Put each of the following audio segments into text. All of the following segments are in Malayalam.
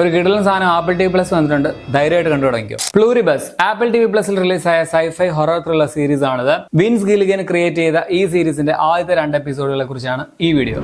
ഒരു കിടലൻ സാധനം ആപ്പിൾ TV Plus വന്നിട്ടുണ്ട്, ധൈര്യമായിട്ട് കണ്ടു തുടങ്ങിക്കോ. പ്ലൂരിബസ് ആപ്പിൾ TV Plusൽ റിലീസായ സൈഫൈ ഹൊറർ ത്രില്ലർ സീരീസ് ആണിത്. വിൻസ് ഗില്ലിഗൻ ക്രിയേറ്റ് ചെയ്ത ഈ സീരീസിന്റെ ആദ്യത്തെ 2 എപ്പിസോഡുകളെ കുറിച്ചാണ് ഈ വീഡിയോ.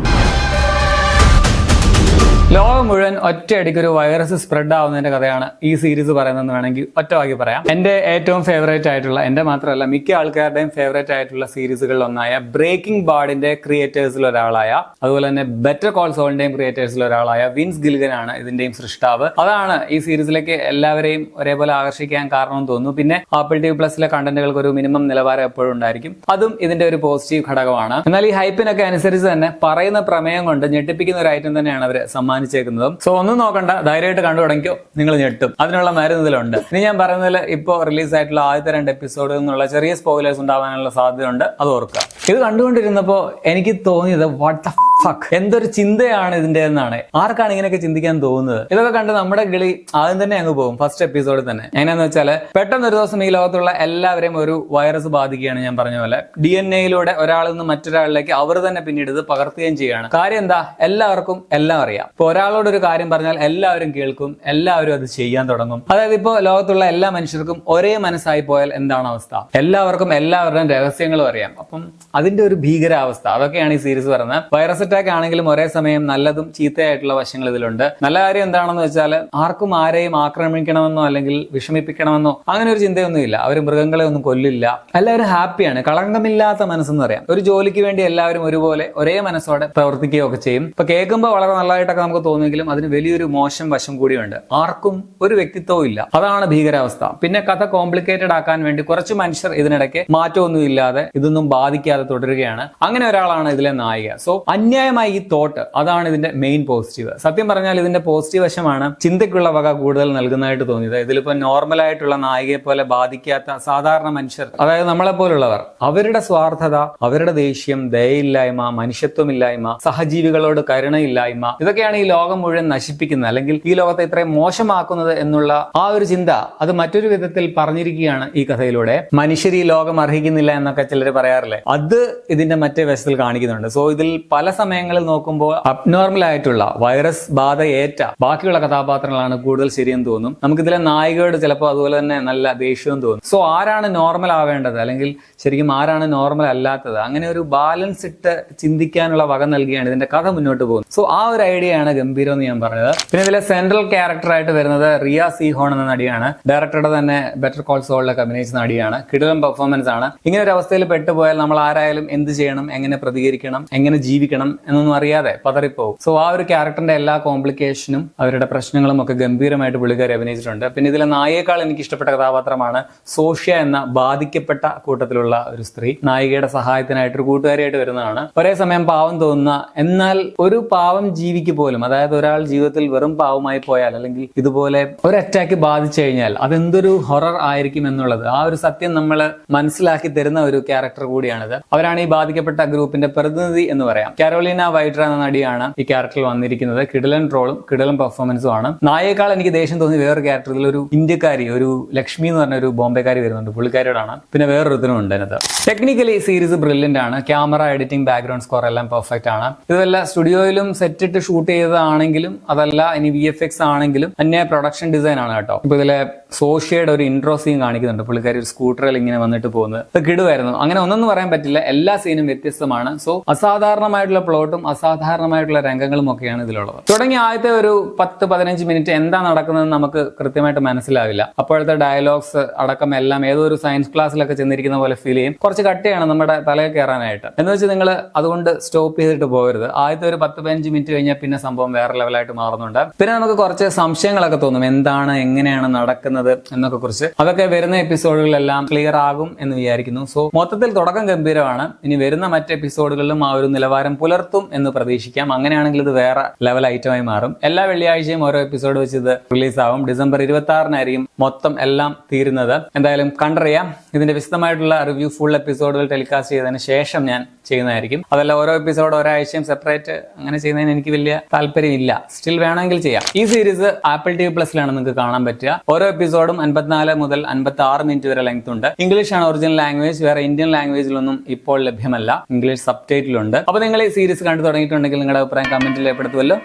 ലോകം മുഴുവൻ ഒറ്റയടിക്ക് ഒരു വൈറസ് സ്പ്രെഡ് ആവുന്നതിന്റെ കഥയാണ് ഈ സീരീസ് പറയുന്നതെന്ന് വേണമെങ്കിൽ ഒറ്റവാക്കി പറയാം. എന്റെ ഏറ്റവും ഫേവറേറ്റ് ആയിട്ടുള്ള, എന്റെ മാത്രമല്ല മിക്ക ആൾക്കാരുടെയും ഫേവറേറ്റ് ആയിട്ടുള്ള സീരീസുകളിൽ ഒന്നായ ബ്രേക്കിംഗ് ബാഡിന്റെ ക്രിയേറ്റേഴ്സിൽ ഒരാളായ, അതുപോലെ തന്നെ ബെറ്റർ കോൾ സോളിന്റെയും ക്രിയേറ്റേഴ്സിൽ ഒരാളായ വിൻസ് ഗില്ലിഗൻ ആണ് ഇതിന്റെയും സൃഷ്ടാവ്. അതാണ് ഈ സീരീസിലേക്ക് എല്ലാവരെയും ഒരേപോലെ ആകർഷിക്കാൻ കാരണമെന്ന് തോന്നുന്നു. പിന്നെ ആപ്പിൾ TV Plusലെ കണ്ടന്റുകൾക്ക് ഒരു മിനിമം നിലവാരം എപ്പോഴും ഉണ്ടായിരിക്കും. അതും ഇതിന്റെ ഒരു പോസിറ്റീവ് ഘടകമാണ്. എന്നാൽ ഈ ഹൈപ്പിനൊക്കെ അനുസരിച്ച് തന്നെ പറയുന്ന പ്രമേയം കൊണ്ട് ഞെട്ടിപ്പിക്കുന്ന ഒരു ഐറ്റം തന്നെയാണ് അവർ സമ്മാനിച്ചേക്കുന്നതും. സോ ഒന്നും നോക്കണ്ട, ധൈര്യമായിട്ട് കണ്ടു തുടങ്ങിയോ, നിങ്ങൾ ഞെട്ടും. അതിനുള്ള മരുന്ന് ഇതിലുണ്ട്. ഇനി ഞാൻ പറയുന്നതിൽ ഇപ്പോൾ റിലീസ് ആയിട്ടുള്ള ആദ്യത്തെ 2 എപ്പിസോഡിൽ നിന്നുള്ള ചെറിയ സ്പോയിലേഴ്സ് ഉണ്ടാവാനുള്ള സാധ്യതയുണ്ട്, അത് ഓർക്കുക. ഇത് കണ്ടുകൊണ്ടിരുന്നപ്പോൾ എനിക്ക് തോന്നിയത് വാട്ട് ദ ഫക്ക്, എന്തൊരു ചിന്തയാണ് ഇതിന്റെ എന്നാണ്. ആർക്കാണ് ഇങ്ങനെയൊക്കെ ചിന്തിക്കാൻ തോന്നുന്നത്? ഇതൊക്കെ കണ്ട് നമ്മുടെ കിളി ആദ്യം തന്നെ അങ്ങ് പോകും ഫസ്റ്റ് എപ്പിസോഡിൽ തന്നെ. എങ്ങനെയാന്ന് വെച്ചാൽ പെട്ടെന്ന് ഒരു ദിവസം ഈ ലോകത്തുള്ള എല്ലാവരെയും ഒരു വൈറസ് ബാധിക്കുകയാണ്. ഞാൻ പറഞ്ഞ പോലെ DNA ഒരാളിൽ നിന്ന് മറ്റൊരാളിലേക്ക് അവർ തന്നെ പിന്നീട് ഇത് പകർത്തുകയും ചെയ്യുകയാണ്. കാര്യം എന്താ? എല്ലാവർക്കും എല്ലാം അറിയാം. ഇപ്പൊ ഒരാളോട് ഒരു കാര്യം പറഞ്ഞാൽ എല്ലാവരും കേൾക്കും, എല്ലാവരും അത് ചെയ്യാൻ തുടങ്ങും. അതായത് ഇപ്പോ ലോകത്തുള്ള എല്ലാ മനുഷ്യർക്കും ഒരേ മനസ്സായി പോയാൽ എന്താണ് അവസ്ഥ? എല്ലാവർക്കും എല്ലാവരുടെയും രഹസ്യങ്ങളും അറിയാം. അപ്പം അതിന്റെ ഒരു ഭീകരാവസ്ഥ, അതൊക്കെയാണ് ഈ സീരീസ് പറയുന്നത്. വൈറസ് അറ്റാക്ക് ആണെങ്കിലും ഒരേ സമയം നല്ലതും ചീത്തയായിട്ടുള്ള വശങ്ങൾ ഇതിലുണ്ട്. നല്ല കാര്യം എന്താണെന്ന് വെച്ചാൽ ആർക്കും ആരെയും ആക്രമിക്കണമെന്നോ അല്ലെങ്കിൽ വിഷമിപ്പിക്കണമെന്നോ അങ്ങനെ ഒരു ചിന്തയൊന്നുമില്ല. അവർ മൃഗങ്ങളെ ഒന്നും കൊല്ലില്ല. എല്ലാവരും ഹാപ്പിയാണ്, കളങ്കമില്ലാത്ത മനസ്സെന്ന് പറയാം. ഒരു ജോലിക്ക് വേണ്ടി എല്ലാവരും ഒരുപോലെ ഒരേ മനസ്സോടെ പ്രവർത്തിക്കുകയൊക്കെ ചെയ്യും. ഇപ്പൊ കേൾക്കുമ്പോൾ വളരെ നല്ലതായിട്ടൊക്കെ നമുക്ക് തോന്നുമെങ്കിലും അതിന് വലിയൊരു മോശം വശം കൂടിയുണ്ട്. ആർക്കും ഒരു വ്യക്തിത്വവും ഇല്ല. അതാണ് ഭീകരാവസ്ഥ. പിന്നെ കഥ കോംപ്ലിക്കേറ്റഡ് ആക്കാൻ വേണ്ടി കുറച്ച് മനുഷ്യർ ഇതിനിടയ്ക്ക് മാറ്റമൊന്നും ഇല്ലാതെ ഇതൊന്നും ബാധിക്കാതെ തുടരുകയാണ്. അങ്ങനെ ഒരാളാണ് ഇതിലെ നായിക. സോ അന്യായമായി ഈ തോട്ട്, അതാണ് ഇതിന്റെ മെയിൻ പോസിറ്റീവ്. സത്യം പറഞ്ഞാൽ ഇതിന്റെ പോസിറ്റീവ് വശമാണ് ചിന്തയ്ക്കുള്ള വക കൂടുതൽ നൽകുന്നതായിട്ട് തോന്നിയത്. ഇതിലിപ്പോ നോർമൽ ആയിട്ടുള്ള നായികയെ പോലെ ബാധിക്കാത്ത സാധാരണ മനുഷ്യർ, അതായത് നമ്മളെ പോലുള്ളവർ, അവരുടെ സ്വാർത്ഥത, അവരുടെ ദേഷ്യം, ദയയില്ലായ്മ, മനുഷ്യത്വമില്ലായ്മ, സഹജീവികളോട് കരുണയില്ലായ്മ, ഇതൊക്കെയാണ് ഈ ലോകം മുഴുവൻ നശിപ്പിക്കുന്നത്, അല്ലെങ്കിൽ ഈ ലോകത്തെ ഇത്രയും മോശമാക്കുന്നത് എന്നുള്ള ആ ഒരു ചിന്ത, അത് മറ്റൊരു വിധത്തിൽ പറഞ്ഞിരിക്കുകയാണ് ഈ കഥയിലൂടെ. മനുഷ്യർ ഈ ലോകം അർഹിക്കുന്നില്ല എന്നൊക്കെ ചിലർ പറയാറില്ലേ, അത് ഇതിന്റെ മറ്റേ വശത്തിൽ കാണിക്കുന്നുണ്ട്. സോ ഇതിൽ പല സമയങ്ങളിൽ നോക്കുമ്പോൾ അബ്നോർമൽ ആയിട്ടുള്ള വൈറസ് ബാധ ഏറ്റ ബാക്കിയുള്ള കഥാപാത്രങ്ങളാണ് കൂടുതൽ ശരിയെന്ന് തോന്നും. നമുക്കിതിലെ നായികയോട് ചിലപ്പോൾ അതുപോലെ തന്നെ നല്ല ദേഷ്യവും തോന്നും. സോ ആരാണ് നോർമൽ ആവേണ്ടത്, അല്ലെങ്കിൽ ശരിക്കും ആരാണ് നോർമൽ അല്ലാത്തത്, അങ്ങനെ ഒരു ബാലൻസ് ഇട്ട് ചിന്തിക്കാനുള്ള വക നൽകിയാണ് ഇതിന്റെ കഥ മുന്നോട്ട് പോകുന്നത്. സോ ആ ഒരു ഐഡിയയാണ് ഗംഭീരം എന്ന് ഞാൻ പറഞ്ഞത്. പിന്നെ ഇതിലെ സെൻട്രൽ ക്യാരക്ടറായിട്ട് വരുന്നത് റിയ സീഹോൺ എന്ന നടിയാണ്. ഡയറക്ടറുടെ തന്നെ ബെറ്റർ കോൾ സോളിലൊക്കെ അഭിനയിച്ച നടിയാണ്. കിടിലൻ പെർഫോമൻസ് ആണ്. ഇങ്ങനെ ഒരു അവസ്ഥയിൽ പെട്ടുപോയാൽ നമ്മൾ ആരായാലും എന്ത് ചെയ്യണം, എങ്ങനെ പ്രതികരിക്കണം, എങ്ങനെ ജീവിക്കണം എന്നൊന്നും അറിയാതെ പതറിപ്പോകും. സോ ആ ഒരു ക്യാരക്ടറിന്റെ എല്ലാ കോംപ്ലിക്കേഷനും അവരുടെ പ്രശ്നങ്ങളും ഒക്കെ ഗംഭീരമായിട്ട് പുള്ളിക്കാരി അഭിനയിച്ചിട്ടുണ്ട്. പിന്നെ ഇതിലെ നായികയേക്കാൾ എനിക്ക് ഇഷ്ടപ്പെട്ട കഥാപാത്രമാണ് സോഷ്യ എന്ന ബാധിക്കപ്പെട്ട കൂട്ടത്തിലുള്ള ഒരു സ്ത്രീ. നായികയുടെ സഹായത്തിനായിട്ട് ഒരു കൂട്ടുകാരിയായിട്ട് വരുന്നതാണ്. ഒരേ സമയം പാവം തോന്നുന്ന, എന്നാൽ ഒരു പാവം ജീവിക്ക് പോലും, അതായത് ഒരാൾ ജീവിതത്തിൽ വെറും പാവമായി പോയാൽ അല്ലെങ്കിൽ ഇതുപോലെ ഒരു അറ്റാക്ക് ബാധിച്ചു കഴിഞ്ഞാൽ അതെന്തൊരു ഹൊറർ ആയിരിക്കും എന്നുള്ളത്, ആ ഒരു സത്യം നമ്മൾ മനസ്സിലാക്കി തരുന്ന ഒരു ക്യാരക്ടർ കൂടിയാണിത്. അവരാണ് ഈ ബാധിക്കപ്പെട്ട ഗ്രൂപ്പിന്റെ പ്രതിനിധി എന്ന് പറയാം. കാരോലിന വൈഡ്ര എന്ന നടിയാണ് ഈ ക്യാരക്ടറിൽ വന്നിരിക്കുന്നത്. കിടിലൻ റോളും കിടിലൻ പെർഫോമൻസും ആണ്. നായികയേക്കാൾ എനിക്ക് ദേഷ്യം തോന്നി വേറൊരു ക്യാരക്ടർ, ഇതിലൊരു ഇന്ത്യക്കാരി, ഒരു ലക്ഷ്മി എന്ന് പറഞ്ഞ ഒരു ബോംബെക്കാരി വരുന്നുണ്ട്, പുള്ളിക്കാരിയോടാണ്. പിന്നെ വേറൊരുത്തനും ഉണ്ട് അതിനകത്ത്. ടെക്നിക്കലി സീരീസ് ബ്രില്യന്റ് ആണ്. ക്യാമറ, എഡിറ്റിംഗ്, ബാക്ക്ഗ്രൗണ്ട് സ്കോർ എല്ലാം പെർഫെക്റ്റ് ആണ്. ഇതെല്ലാം സ്റ്റുഡിയോയിലും സെറ്റിട്ട് ഷൂട്ട് ചെയ്തതാണെങ്കിലും, അതല്ല ഇനി VFX ആണെങ്കിലും അന്യ പ്രൊഡക്ഷൻ ഡിസൈൻ ആണ് കേട്ടോ. ഇപ്പൊ ഇതിലെ സോഷ്യയുടെ ഒരു ഇൻട്രോ സീൻ കാണിക്കുന്നുണ്ട്. പുള്ളിക്കാരി ഒരു സ്കൂട്ടറിൽ ഇങ്ങനെ വന്നിട്ട് പോകുന്നത് അത് കിടുവായിരുന്നു. അങ്ങനെ ഒന്നൊന്നും പറയാൻ പറ്റില്ല, എല്ലാ സീനും വ്യത്യസ്തമാണ്. സോ അസാധാരണമായിട്ടുള്ള പ്ലോട്ടും അസാധാരണമായിട്ടുള്ള രംഗങ്ങളും ഒക്കെയാണ് ഇതിലുള്ളത്. തുടങ്ങിയ ആദ്യത്തെ ഒരു 10-15 മിനിറ്റ് എന്താ നടക്കുന്നത് നമുക്ക് കൃത്യമായിട്ട് മനസ്സിലാവില്ല. അപ്പോഴത്തെ ഡയലോഗ്സ് അടക്കം എല്ലാം ഏതോ ഒരു സയൻസ് ക്ലാസ്സിലൊക്കെ ചെന്നിരിക്കുന്ന പോലെ ഫീൽ ചെയ്യും. കുറച്ച് കട്ടിയാണ് നമ്മുടെ തലയിൽ കയറാനായിട്ട്. എന്ന് വെച്ച് നിങ്ങൾ അതുകൊണ്ട് സ്റ്റോപ്പ് ചെയ്തിട്ട് പോകരുത്. ആദ്യത്തെ ഒരു 10-15 മിനിറ്റ് കഴിഞ്ഞാൽ പിന്നെ സംഭവം വേറെ ലെവലായിട്ട് മാറുന്നുണ്ട്. പിന്നെ നമുക്ക് കുറച്ച് സംശയങ്ങളൊക്കെ തോന്നും, എന്താണ് എങ്ങനെയാണ് നടക്കുന്നത് എന്നൊക്കെ കുറിച്ച്. അതൊക്കെ വരുന്ന എപ്പിസോഡുകളിലെല്ലാം ക്ലിയർ ആകും എന്ന് വിചാരിക്കുന്നു. സോ മൊത്തത്തിൽ തുടക്കം ഗംഭീരമാണ്. ഇനി വരുന്ന മറ്റ് എപ്പിസോഡുകളിലും ആ ഒരു നിലവാരം പുലർത്തും എന്ന് പ്രതീക്ഷിക്കാം. അങ്ങനെയാണെങ്കിൽ ഇത് വേറെ ലെവൽ ഐറ്റമായി മാറും. എല്ലാ വെള്ളിയാഴ്ചയും ഓരോ എപ്പിസോഡ് വെച്ച് ഇത് റിലീസ് ആവും. ഡിസംബർ 26-നായിരിക്കും മൊത്തം എല്ലാം തീരുന്നത്. എന്തായാലും കണ്ടറിയാം. ഇതിന്റെ വിശദമായിട്ടുള്ള റിവ്യൂ ഫുൾ എപ്പിസോഡുകൾ ടെലികാസ്റ്റ് ചെയ്തതിന് ശേഷം ഞാൻ ചെയ്യുന്നതായിരിക്കും. അതല്ല ഓരോ എപ്പിസോഡ് ഒരാഴ്ചയും സെപ്പറേറ്റ് അങ്ങനെ ചെയ്യുന്നതിന് എനിക്ക് വലിയ താല്പര്യമില്ല. സ്റ്റിൽ വേണമെങ്കിൽ ചെയ്യാം. ഈ സീരീസ് ആപ്പിൾ TV Plusലാണ് നിങ്ങൾക്ക് കാണാൻ പറ്റുക. ഓരോ എപ്പിസോഡും 54 മുതൽ 56 മിനിറ്റ് വരെ ലെങ്ത് ഉണ്ട്. ഇംഗ്ലീഷ് ആണ് ഒറിജിനൽ ലാംഗ്വേജ്. വേറെ ഇന്ത്യൻ ലാംഗ്വേജിലൊന്നും ഇപ്പോൾ ലഭ്യമല്ല. ഇംഗ്ലീഷ് സബ്ടൈറ്റിലുണ്ട്. അപ്പൊ നിങ്ങൾ ഈ സീരീസ് കണ്ടു തുടങ്ങിയിട്ടുണ്ടെങ്കിൽ നിങ്ങളുടെ അഭിപ്രായം കമന്റിൽ രേഖപ്പെടുത്തുമല്ലോ.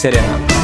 ശരിയാണ്.